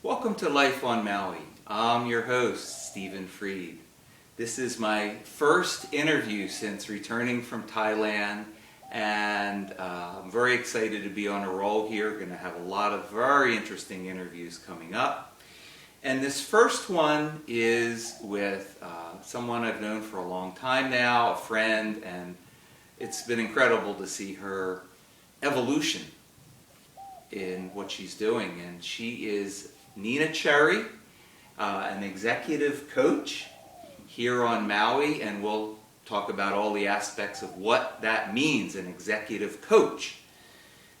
Welcome to Life on Maui. I'm your host, Stephen Freid. This is my first interview since returning from Thailand, and I'm very excited to be on a roll here. Going to have a lot of very interesting interviews coming up. And this first one is with someone I've known for a long time now, a friend, and it's been incredible to see her evolution in what she's doing. And she is Nina Cherry, an executive coach here on Maui, and we'll talk about all the aspects of what that means, an executive coach.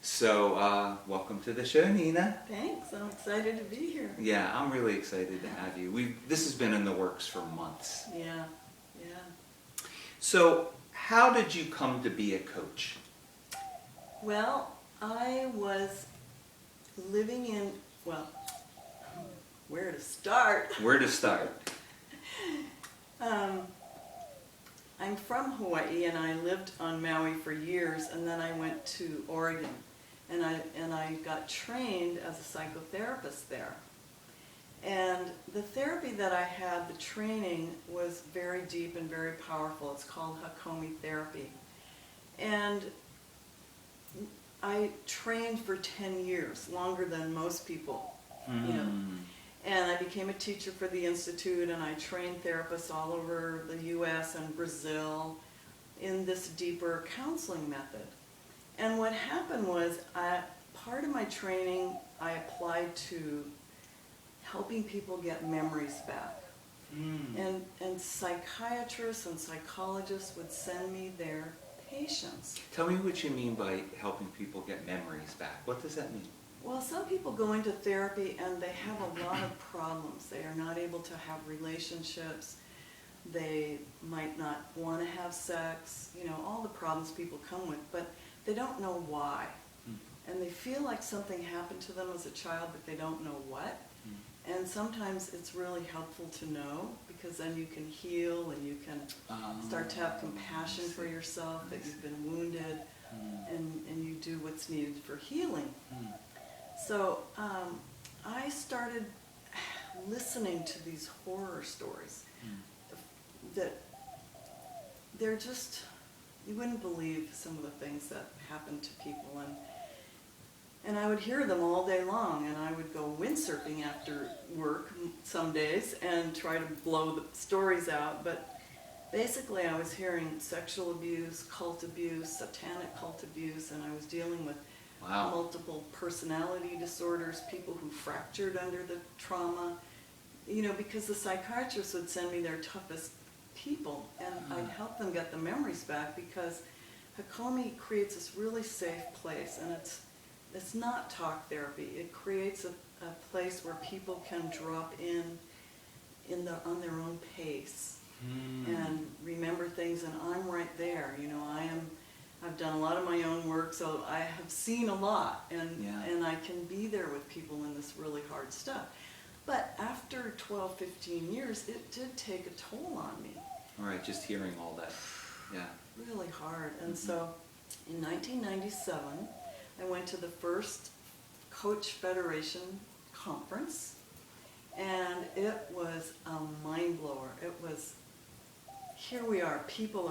So, welcome to the show, Nina. Thanks, I'm excited to be here. Yeah, I'm really excited to have you. This has been in the works for months. Yeah. So, how did you come to be a coach? Well, I was living in, where to start? Where to start? I'm from Hawaii, and I lived on Maui for years, and then I went to Oregon, and I got trained as a psychotherapist there. And the therapy that I had, the training, was very deep and very powerful. It's called Hakomi therapy. And I trained for 10 years, longer than most people, you know. And I became a teacher for the Institute, and I trained therapists all over the U.S. and Brazil in this deeper counseling method. And what happened was, part of my training, I applied to helping people get memories back. And psychiatrists and psychologists would send me their patients. Tell me what you mean by helping people get memories back. What does that mean? Well, some people go into therapy and they have a lot of problems. They are not able to have relationships. They might not want to have sex, all the problems people come with, but they don't know why. And they feel like something happened to them as a child, but they don't know what. And sometimes it's really helpful to know, because then you can heal and you can start to have compassion for yourself, that you've been wounded, and you do what's needed for healing. So I started listening to these horror stories that they're just, you wouldn't believe some of the things that happen to people. And I would hear them all day long, and I would go windsurfing after work some days and try to blow the stories out. But basically I was hearing sexual abuse, cult abuse, satanic cult abuse, and I was dealing with multiple personality disorders, people who fractured under the trauma, because the psychiatrists would send me their toughest people, and I'd help them get the memories back, because Hakomi creates this really safe place, and it's not talk therapy. It creates a place where people can drop on their own pace and remember things, and I'm right there. I've done a lot of my own work, so I have seen a lot, and I can be there with people in this really hard stuff. But after 12, 15 years, it did take a toll on me. All right, just hearing all that. Yeah. Really hard. And so in 1997, I went to the first Coach Federation conference, and it was a mind blower. It was, here we are, people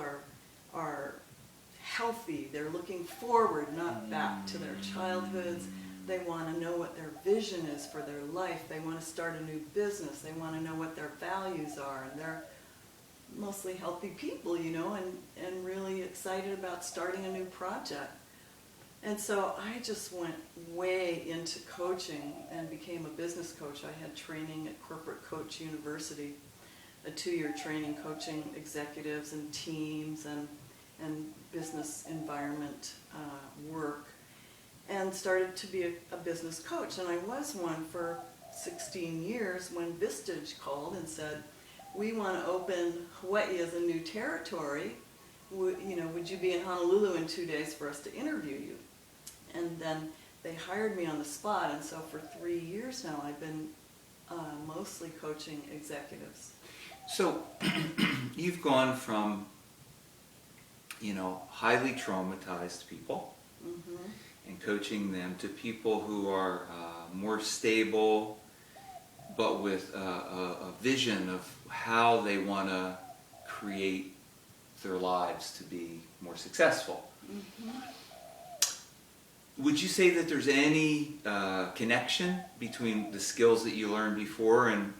are healthy, they're looking forward, not back to their childhoods. They want to know what their vision is for their life. They want to start a new business. They want to know what their values are, and they're mostly healthy people, and really excited about starting a new project. And so I just went way into coaching and became a business coach. I had training at Corporate Coach University, a 2-year training coaching executives and teams and business environment work, and started to be a business coach. And I was one for 16 years when Vistage called and said, we want to open Hawaii as a new territory. Would you be in Honolulu in 2 days for us to interview you? And then they hired me on the spot, and so for 3 years now I've been mostly coaching executives. So you've gone from highly traumatized people and coaching them to people who are more stable but with a vision of how they want to create their lives to be more successful. Mm-hmm. Would you say that there's any connection between the skills that you learned before and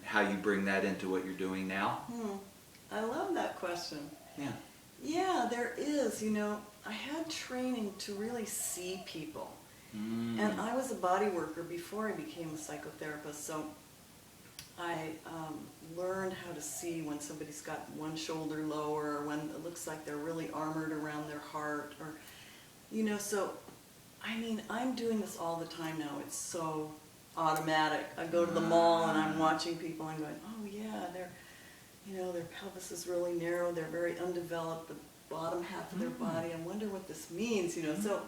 how you bring that into what you're doing now? I love that question. Yeah. Yeah, there is. You know, I had training to really see people. And I was a body worker before I became a psychotherapist, so I learned how to see when somebody's got one shoulder lower, or when it looks like they're really armored around their heart, or, you know, so, I mean, I'm doing this all the time now. It's so automatic. I go to the mall and I'm watching people and going, oh yeah, they're, you know, their pelvis is really narrow, they're very undeveloped, the bottom half of their body, I wonder what this means, you know. So,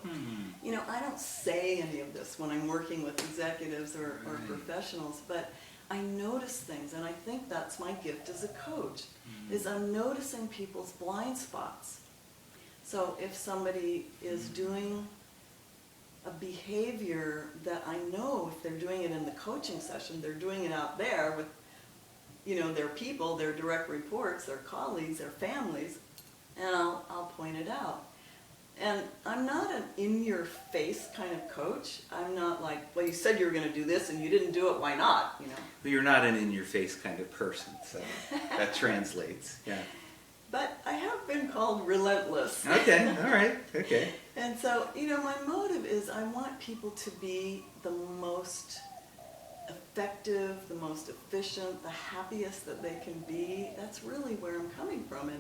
you know, I don't say any of this when I'm working with executives or professionals, but I notice things, and I think that's my gift as a coach, is I'm noticing people's blind spots. So if somebody is doing a behavior that I know if they're doing it in the coaching session, they're doing it out there with, you know, their people, their direct reports, their colleagues, their families, and I'll point it out. And I'm not an in-your-face kind of coach. I'm not like, well, you said you were going to do this and you didn't do it, why not, you know? But you're not an in-your-face kind of person, so that translates, yeah. But I have been called relentless. Okay, all right, okay. And so, you know, my motive is I want people to be the most effective, the most efficient, the happiest that they can be. That's really where I'm coming from.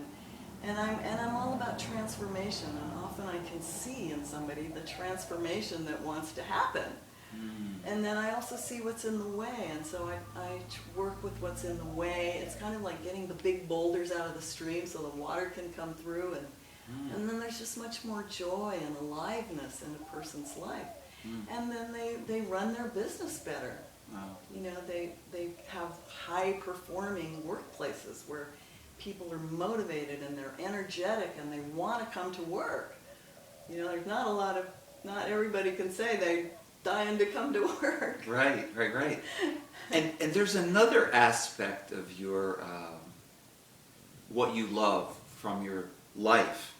And I'm all about transformation, and often I can see in somebody the transformation that wants to happen. And then I also see what's in the way, and so I work with what's in the way. It's kind of like getting the big boulders out of the stream so the water can come through, and then there's just much more joy and aliveness in a person's life. And then they run their business better. Wow. You know, they have high-performing workplaces where people are motivated and they're energetic and they want to come to work. You know, there's not everybody can say they dying to come to work. Right. And there's another aspect of your, what you love from your life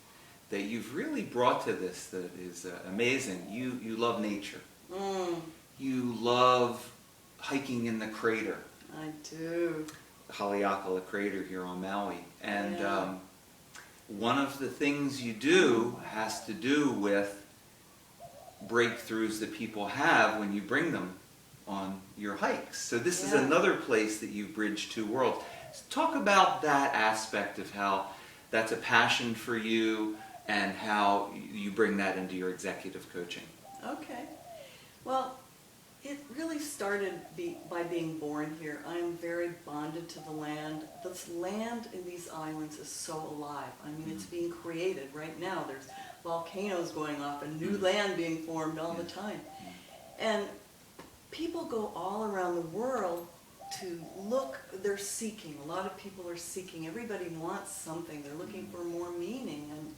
that you've really brought to this that is amazing. You love nature. You love hiking in the crater. I do. Haleakala crater here on Maui, and Yeah. One of the things you do has to do with breakthroughs that people have when you bring them on your hikes. So this is another place that you bridge two worlds. So talk about that aspect of how that's a passion for you and how you bring that into your executive coaching. Okay. Well, it really started by being born here. I am very bonded to the land. This land in these islands is so alive. I mean, it's being created right now. There's volcanoes going off and new land being formed all the time. And people go all around the world to look. They're seeking. A lot of people are seeking. Everybody wants something. They're looking for more meaning. And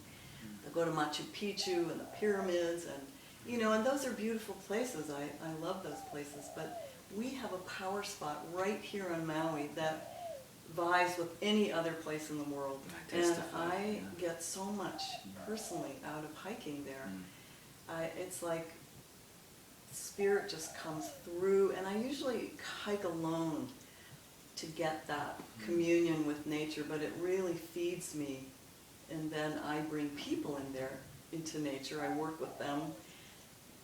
they go to Machu Picchu and the pyramids, and you know, and those are beautiful places. I love those places, but we have a power spot right here on Maui that vies with any other place in the world. And I get so much personally out of hiking there. It's like spirit just comes through, and I usually hike alone to get that communion with nature, but it really feeds me. And then I bring people in there into nature. I work with them.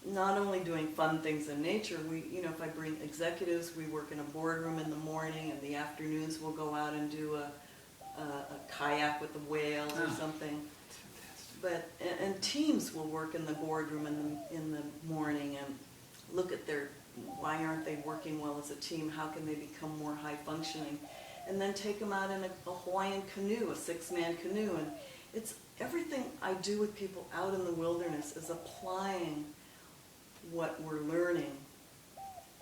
Not only doing fun things in nature, if I bring executives, we work in a boardroom in the morning, and the afternoons we'll go out and do a kayak with the whales or something. But and teams will work in the boardroom in the morning and look at why aren't they working well as a team? How can they become more high functioning? And then take them out in a Hawaiian canoe, a 6-man canoe, and it's everything I do with people out in the wilderness is applying what we're learning.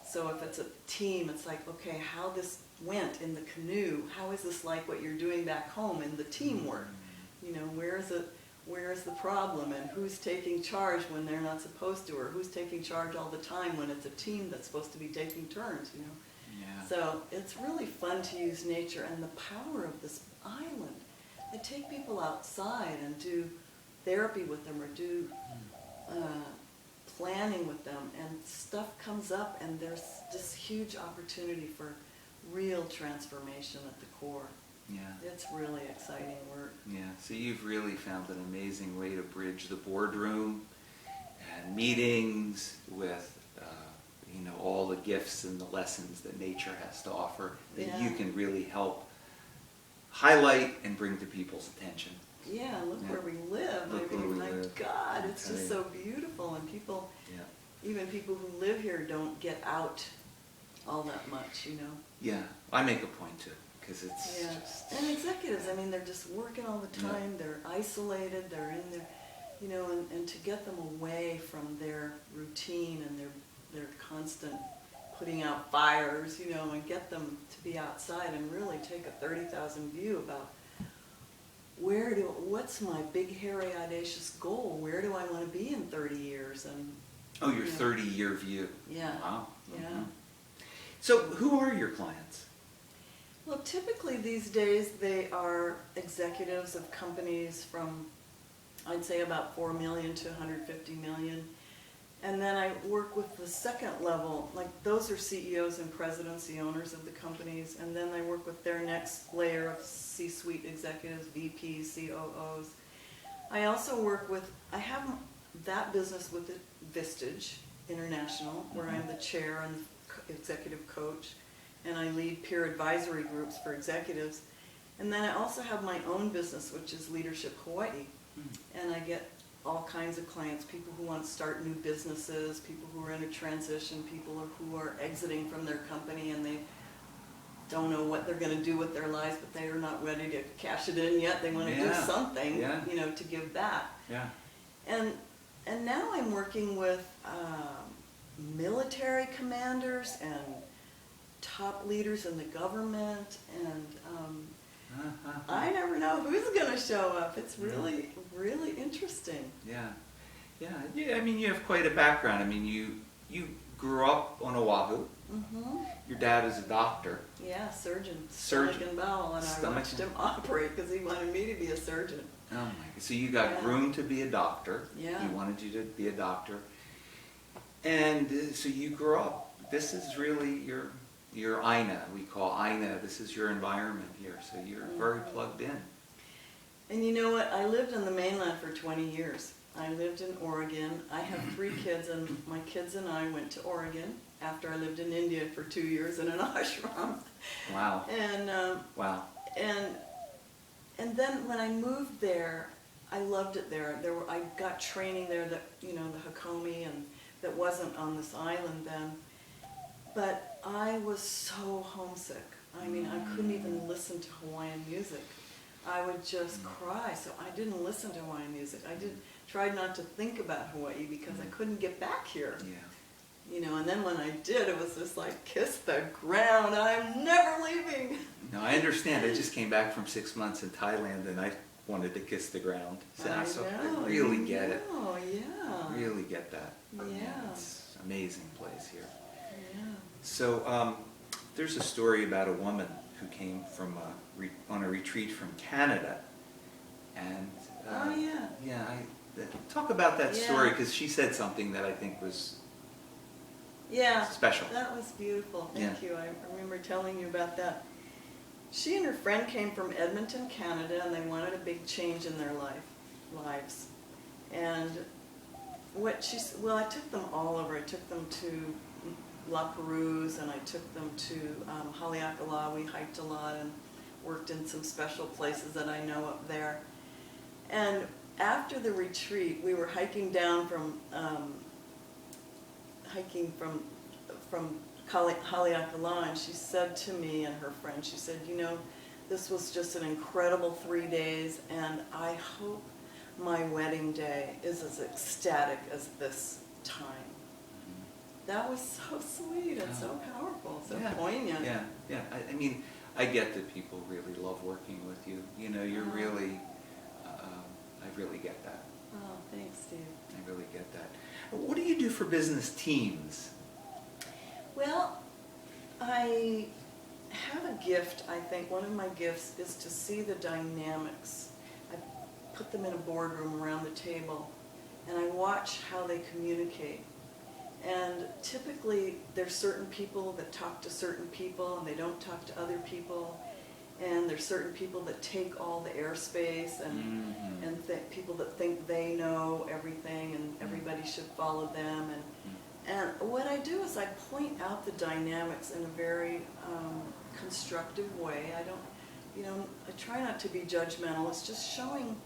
So if it's a team, it's like, okay, how this went in the canoe, how is this like what you're doing back home in the teamwork? You know, where is the problem, and who's taking charge when they're not supposed to, or who's taking charge all the time when it's a team that's supposed to be taking turns, you know? Yeah. So it's really fun to use nature and the power of this island. I take people outside and do therapy with them or do planning with them, and stuff comes up, and there's this huge opportunity for real transformation at the core. Yeah. It's really exciting work. Yeah. So you've really found an amazing way to bridge the boardroom and meetings with all the gifts and the lessons that nature has to offer that Yeah. you can really help highlight and bring to people's attention. Yeah, look Yeah. where we live. Look I where we mean, my live. God, it's I'll just tell so beautiful, and people, Yeah. even people who live here, don't get out all that much, you know. Yeah. I make a point to, because it's Yeah, just. and executives, I mean, they're just working all the Yeah. time, they're isolated, they're in there, and to get them away from their routine and their constant putting out fires, and get them to be outside and really take a 30,000 view about what's my big, hairy, audacious goal? Where do I want to be in 30 years? And Oh, your Yeah. 30-year view. Yeah. Wow. Yeah. Mhm. So who are your clients? Well, typically these days they are executives of companies from, I'd say, about 4 million to 150 million. And then I work with the second level, like those are CEOs and presidents, the owners of the companies. And then I work with their next layer of C-suite executives, VPs, COOs. I also work with, I have that business with Vistage International, where I'm the chair and executive coach, and I lead peer advisory groups for executives. And then I also have my own business, which is Leadership Hawai'i, and I get all kinds of clients, people who want to start new businesses, people who are in a transition, people who are exiting from their company and they don't know what they're going to do with their lives, but they are not ready to cash it in yet. They want to do Yeah. something, Yeah. to give back. Yeah. And now I'm working with military commanders and top leaders in the government, and I never know who's going to show up. It's really, really interesting. Yeah. I mean, you have quite a background. I mean, you grew up on Oahu. Mm-hmm. Your dad is a doctor. Yeah, surgeon. Surgeon. Stomach and bowel, and I Stomach watched him operate because he wanted me to be a surgeon. Oh my God. So you got Yeah. groomed to be a doctor. Yeah. He wanted you to be a doctor. And so you grew up. This is really your Aina. We call Aina. This is your environment here. So you're very plugged in. And you know what? I lived on the mainland for 20 years. I lived in Oregon. I have 3 kids, and my kids and I went to Oregon after I lived in India for 2 years in an ashram. Wow. And Wow. and then when I moved there, I loved it there. I got training there that the Hakomi, and that wasn't on this island then. But I was so homesick. I mean, I couldn't even listen to Hawaiian music. I would just cry. So I didn't listen to Hawaiian music. I tried not to think about Hawaii because I couldn't get back here. Yeah. And then when I did, it was just like, kiss the ground. I'm never leaving. No, I understand. I just came back from 6 months in Thailand, and I wanted to kiss the ground. So I really get it. Oh, yeah. Really get that. Yeah. It's an amazing place here. Yeah. So there's a story about a woman who came from on a retreat from Canada, and Oh, yeah. talk about that Yeah. story, because she said something that I think was Yeah. special. That was beautiful. Thank Yeah. you. I remember telling you about that. She and her friend came from Edmonton, Canada, and they wanted a big change in their lives. And I took them all over. I took them to La Perouse, and I took them to Haleakala. We hiked a lot and worked in some special places that I know up there. And after the retreat, we were hiking down from Haleakala, and she said to me and her friend, she said, this was just an incredible 3 days, and I hope my wedding day is as ecstatic as this time. That was so sweet and so powerful, so poignant. Yeah. I mean, I get that people really love working with you. You're really, I really get that. Oh, thanks, Steve. I really get that. What do you do for business teams? Well, I have a gift, I think. One of my gifts is to see the dynamics. I put them in a boardroom around the table, and I watch how they communicate. And typically, there's certain people that talk to certain people, and they don't talk to other people. And there's certain people that take all the airspace, and people that think they know everything, and everybody should follow them. And what I do is I point out the dynamics in a very constructive way. I don't, I try not to be judgmental. It's just showing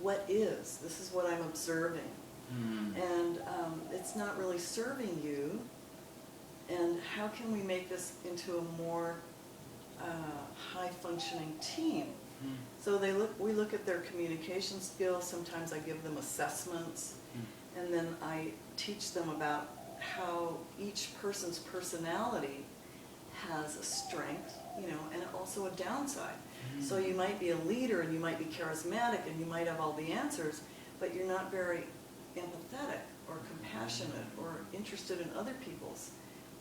what is. This is what I'm observing. And it's not really serving you. And how can we make this into a more high-functioning team? So we look at their communication skills. Sometimes I give them assessments, and then I teach them about how each person's personality has a strength, and also a downside. So you might be a leader, and you might be charismatic, and you might have all the answers, but you're not very empathetic or compassionate or interested in other people's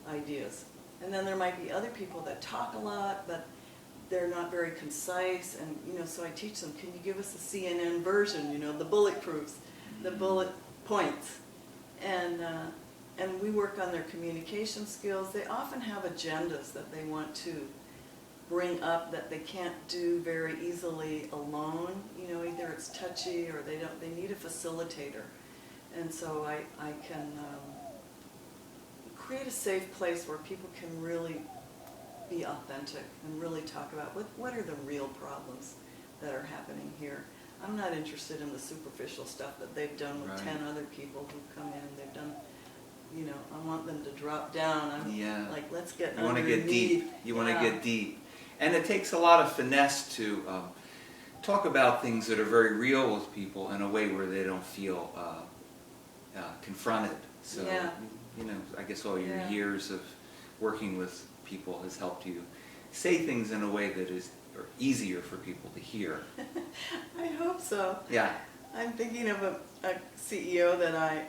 ideas. And then there might be other people that talk a lot, but they're not very concise, and so I teach them, can you give us a CNN version, the bullet proofs, the bullet points, and we work on their communication skills. They often have agendas that they want to bring up that they can't do very easily alone. Either it's touchy or they need a facilitator, and so I can create a safe place where people can really be authentic and really talk about what are the real problems that are happening here. I'm not interested in the superficial stuff that they've done with 10 other people who come in. They've done, I want them to drop down. I'm like, let's get You want to underneath. get deep. You want to get deep. And it takes a lot of finesse to talk about things that are very real with people in a way where they don't feel confronted. So, I guess all your years of working with people has helped you say things in a way that is easier for people to hear. I hope so. Yeah. I'm thinking of a CEO that I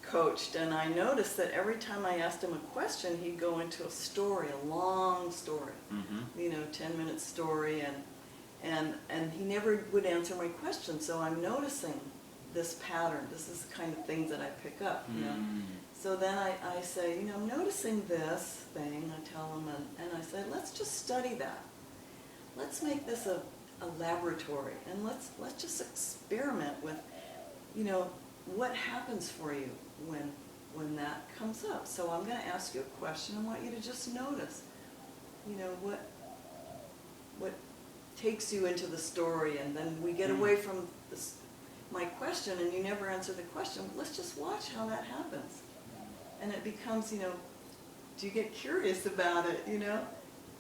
coached, and I noticed that every time I asked him a question, he'd go into a story, a long story, 10-minute story, and he never would answer my question. So I'm noticing this pattern. This is the kind of things that I pick up, So then I say, I'm noticing this thing, I tell him, and I say, let's just study that. Let's make this a laboratory, and let's just experiment with, what happens for you when that comes up. So I'm going to ask you a question. I want you to just notice, what takes you into the story, and then we get away from my question, and you never answer the question. Let's just watch how that happens. And it becomes, do you get curious about it,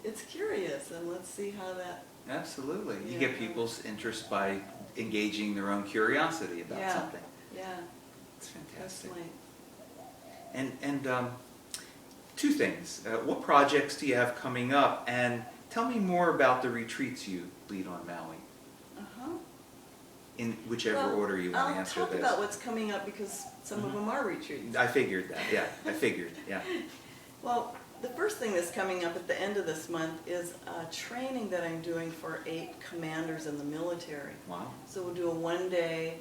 It's curious, and let's see how that... Absolutely. You get people's interest by engaging their own curiosity about something. Yeah. It's fantastic. That's And two things. What projects do you have coming up? And tell me more about the retreats you lead on Maui. In whichever order you want to answer this. I'll talk about what's coming up because some of them are retreats. I figured that, yeah. Well, the first thing that's coming up at the end of this month is a training that I'm doing for 8 commanders in the military. Wow. So we'll do a one-day,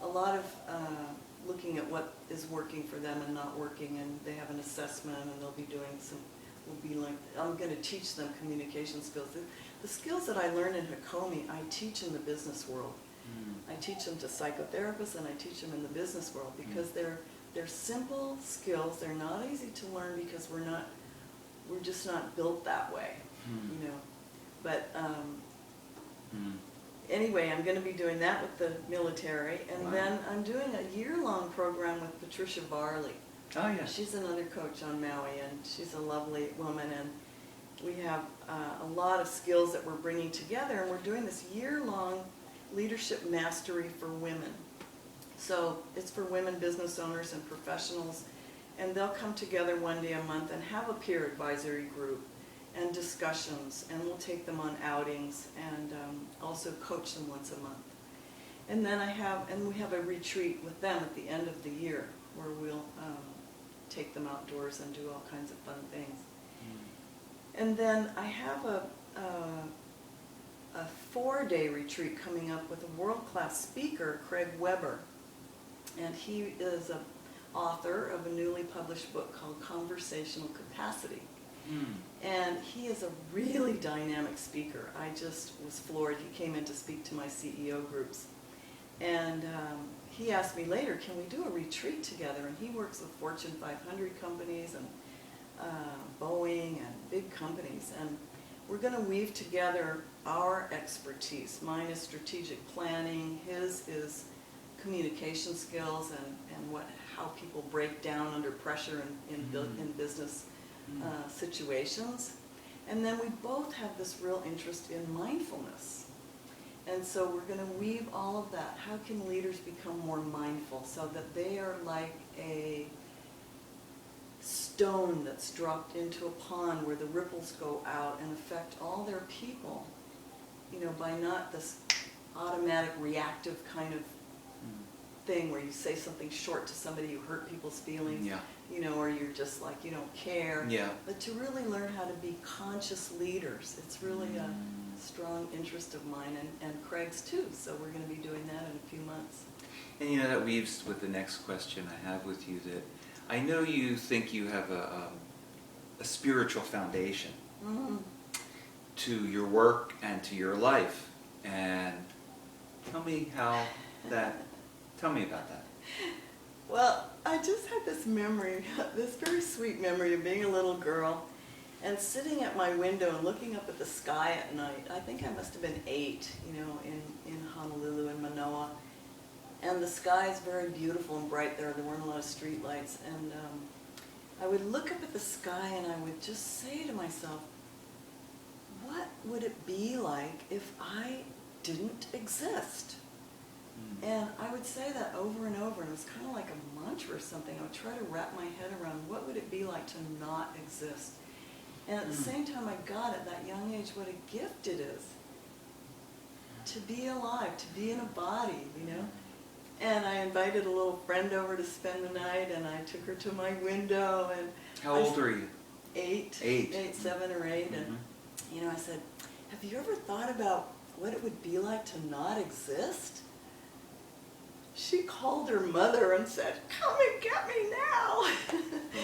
a lot of looking at what is working for them and not working, and they have an assessment, and they'll be doing I'm going to teach them communication skills. The skills that I learned in Hakomi, I teach in the business world. I teach them to psychotherapists, and I teach them in the business world because they're simple skills. They're not easy to learn because we're just not built that way, But anyway, I'm going to be doing that with the military, and then I'm doing a year-long program with Patricia Barley. Oh yeah. She's another coach on Maui, and she's a lovely woman, and we have a lot of skills that we're bringing together, and we're doing this year-long leadership mastery for women. So it's for women business owners and professionals, and they'll come together one day a month and have a peer advisory group and discussions, and we'll take them on outings and also coach them once a month. And then we have a retreat with them at the end of the year where we'll take them outdoors and do all kinds of fun things. And then I have a 4-day retreat coming up with a world-class speaker, Craig Weber. And he is an author of a newly published book called Conversational Capacity. And he is a really dynamic speaker. I just was floored. He came in to speak to my CEO groups. And he asked me later, can we do a retreat together? And he works with Fortune 500 companies and Boeing and big companies. And we're going to weave together our expertise. Mine is strategic planning. His is communication skills and how people break down under pressure in business situations. And then we both have this real interest in mindfulness. And so we're going to weave all of that. How can leaders become more mindful so that they are like a stone that's dropped into a pond where the ripples go out and affect all their people, by not this automatic reactive kind of thing where you say something short to somebody, you hurt people's feelings, or you're just like, you don't care. But to really learn how to be conscious leaders, it's really a strong interest of mine, and Craig's too, so we're going to be doing that in a few months. And that weaves with the next question I have with you, that I know you think you have a spiritual foundation to your work and to your life, and tell me about that. Well, I just had this memory, this very sweet memory of being a little girl and sitting at my window and looking up at the sky at night. I think I must have been 8, in Honolulu and Manoa. And the sky is very beautiful and bright there. There weren't a lot of street lights. And I would look up at the sky and I would just say to myself, what would it be like if I didn't exist? And I would say that over and over, and it was kind of like a mantra or something. I would try to wrap my head around what would it be like to not exist. And at the same time, I got at that young age what a gift it is to be alive, to be in a body, And I invited a little friend over to spend the night, and I took her to my window. And how old are you? 8, 7 or 8, and I said, have you ever thought about what it would be like to not exist? She called her mother and said, come and get me now.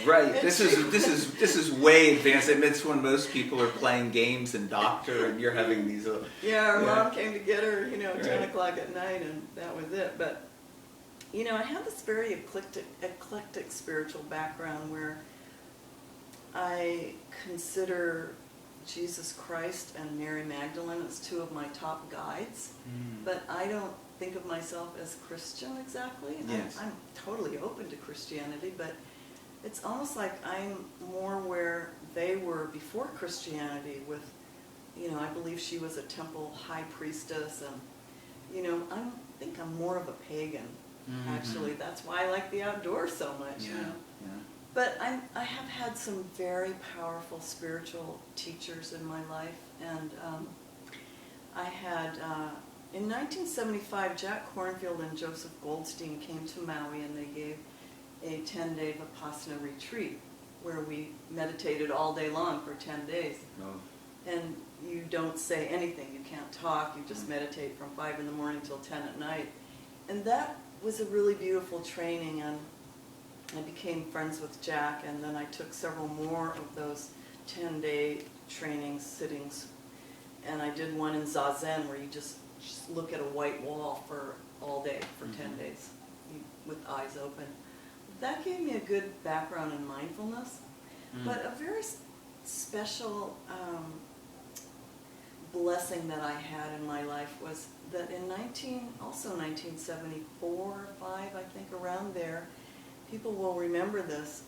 Right. This is way advanced. It's when most people are playing games and doctor, and you're having these. Her mom came to get her, 10 o'clock at night, and that was it. But I have this very eclectic spiritual background where I consider Jesus Christ and Mary Magdalene as 2 of my top guides, but I don't think of myself as Christian exactly. Yes. I'm totally open to Christianity, but it's almost like I'm more where they were before Christianity with, I believe she was a temple high priestess, and, I think I'm more of a pagan, actually. That's why I like the outdoors so much, But I have had some very powerful spiritual teachers in my life, and I had, in 1975, Jack Kornfield and Joseph Goldstein came to Maui, and they gave a 10-day Vipassana retreat where we meditated all day long for 10 days. Oh. And you don't say anything, you can't talk, you just meditate from 5 in the morning till 10 at night. And that was a really beautiful training, and I became friends with Jack, and then I took several more of those 10-day training sittings. And I did one in Zazen where you just look at a white wall for all day for 10 days with eyes open. That gave me a good background in mindfulness, but a very special blessing that I had in my life was that in 1974 or 5, I think, around there, people will remember this,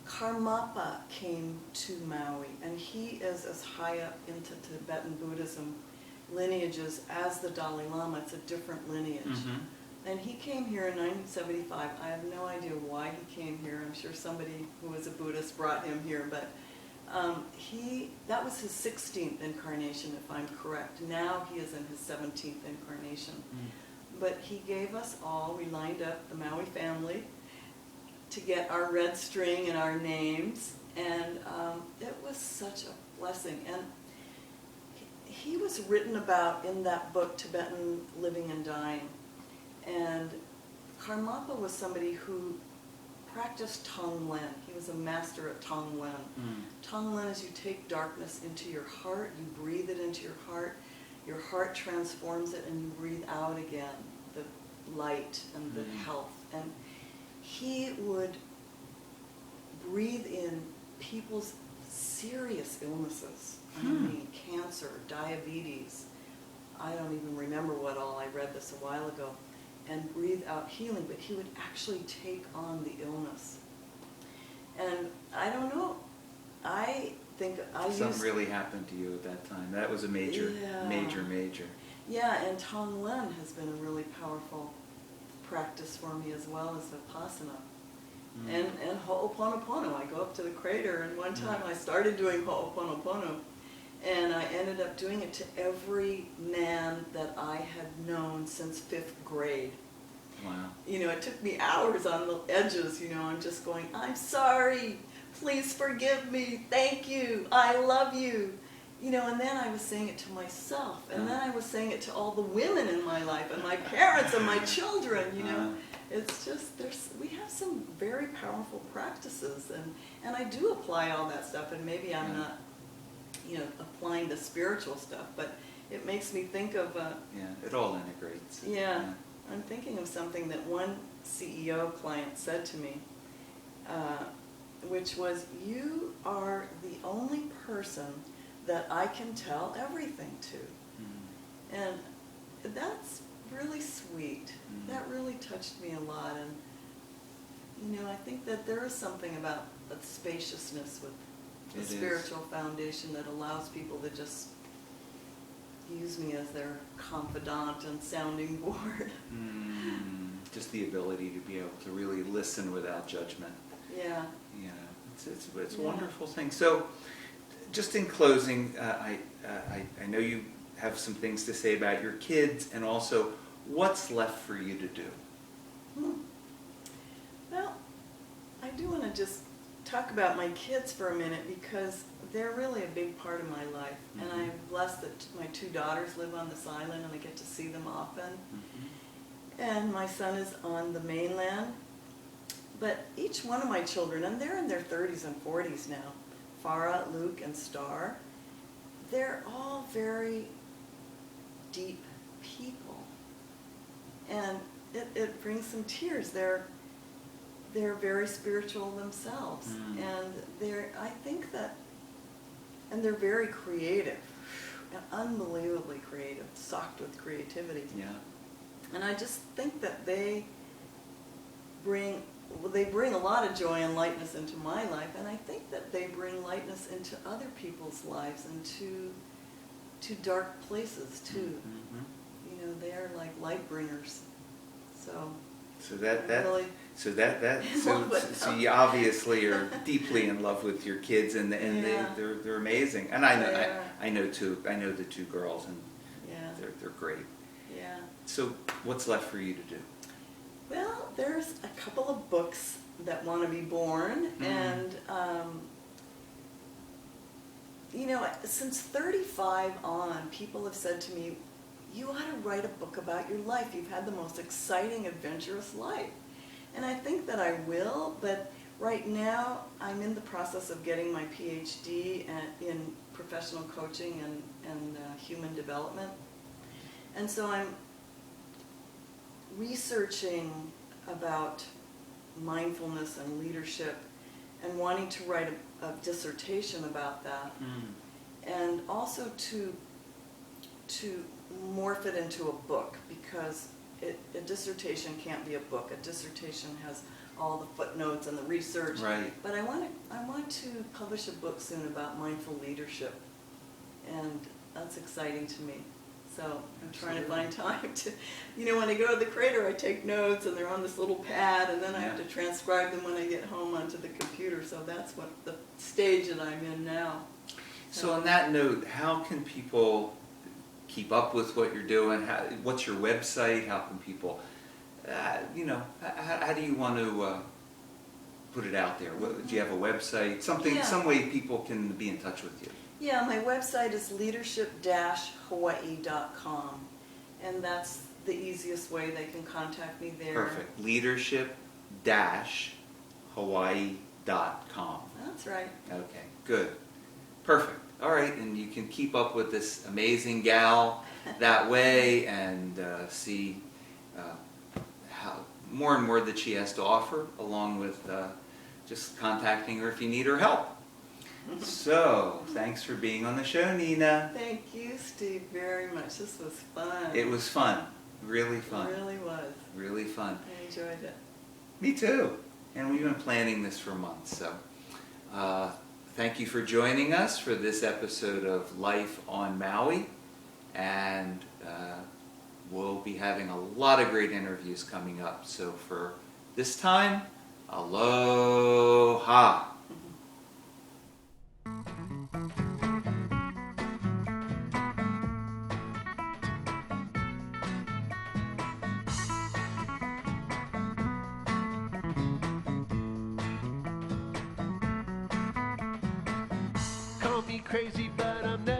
Karmapa came to Maui, and he is as high up into Tibetan Buddhism lineages as the Dalai Lama. It's a different lineage. And he came here in 1975. I have no idea why he came here. I'm sure somebody who was a Buddhist brought him here, but that was his 16th incarnation, if I'm correct. Now he is in his 17th incarnation. But he gave us all, we lined up, the Maui family, to get our red string and our names, and it was such a blessing. And he was written about in that book, Tibetan Living and Dying. And Karmapa was somebody who practiced Tonglen. He was a master at Tonglen. Tonglen is you take darkness into your heart, you breathe it into your heart transforms it, and you breathe out again the light and the health. And he would breathe in people's serious illnesses. I mean, cancer, diabetes. I don't even remember what all, I read this a while ago. And breathe out healing, but he would actually take on the illness. And I don't know, I think Something really happened to you at that time. That was a major. Yeah, and Tonglen has been a really powerful practice for me, as well as Vipassana. And Ho'oponopono. I go up to the crater, and one time I started doing Ho'oponopono, and I ended up doing it to every man that I had known since 5th grade. Wow. You know, it took me hours on the edges, you know, I'm just going, I'm sorry, please forgive me, thank you, I love you. You know, and then I was saying it to myself, and then I was saying it to all the women in my life, and my parents and my children, you know. It's just, we have some very powerful practices, and I do apply all that stuff, and maybe I'm not, you know, applying the spiritual stuff, but it makes me think of it all integrates. I'm thinking of something that one CEO client said to me, which was, you are the only person that I can tell everything to. And that's really sweet. That really touched me a lot. And, you know, I think that there is something about the spaciousness with the spiritual foundation that allows people to just use me as their confidant and sounding board. Just the ability to be able to really listen without judgment. Yeah. It's a wonderful thing. So, just in closing, I know you have some things to say about your kids, and also what's left for you to do. Well, I do want to just talk about my kids for a minute, because they're really a big part of my life. And I'm blessed that my 2 daughters live on this island, and I get to see them often. And my son is on the mainland. But each one of my children, and they're in their 30s and 40s now, Farah, Luke, and Star, they're all very deep people. And it brings some tears. They're very spiritual themselves. And I think that, and they're very creative, and unbelievably creative, socked with creativity. And I just think that they bring a lot of joy and lightness into my life, and I think that they bring lightness into other people's lives, and to dark places too. You know, they're like light bringers. So you obviously are deeply in love with your kids, and they're amazing. And I know the 2 girls, and they're great. So what's left for you to do? Well, there's a couple of books that want to be born, and you know, since 35 on, people have said to me, you ought to write a book about your life. You've had the most exciting, adventurous life. And I think that I will, but right now I'm in the process of getting my PhD in professional coaching and human development. And so I'm researching about mindfulness and leadership, and wanting to write a dissertation about that, and also to morph it into a book, because a dissertation can't be a book. A dissertation has all the footnotes and the research. But I want to publish a book soon about mindful leadership, and that's exciting to me. So I'm trying to find time to, you know, when I go to the crater, I take notes, and they're on this little pad, and then I have to transcribe them when I get home onto the computer. So that's what the stage that I'm in now. So on that note, how can people keep up with what you're doing? What's your website? How can people, you know, how do you want to put it out there. Do you have a website? Something, Yeah. some way people can be in touch with you. Yeah, my website is leadership-hawaii.com, and that's the easiest way they can contact me there. Perfect. Leadership-hawaii.com. That's right. Okay, good. Perfect. All right, and you can keep up with this amazing gal that way and see how more and more that she has to offer, along with just contacting her if you need her help. So, thanks for being on the show, Nina. Thank you, Steve, very much. This was fun. It was fun. Really fun. It really was. Really fun. I enjoyed it. Me too. And we've been planning this for months. So, thank you for joining us for this episode of Life on Maui. And we'll be having a lot of great interviews coming up. So for this time, aloha. Call me crazy, but I'm never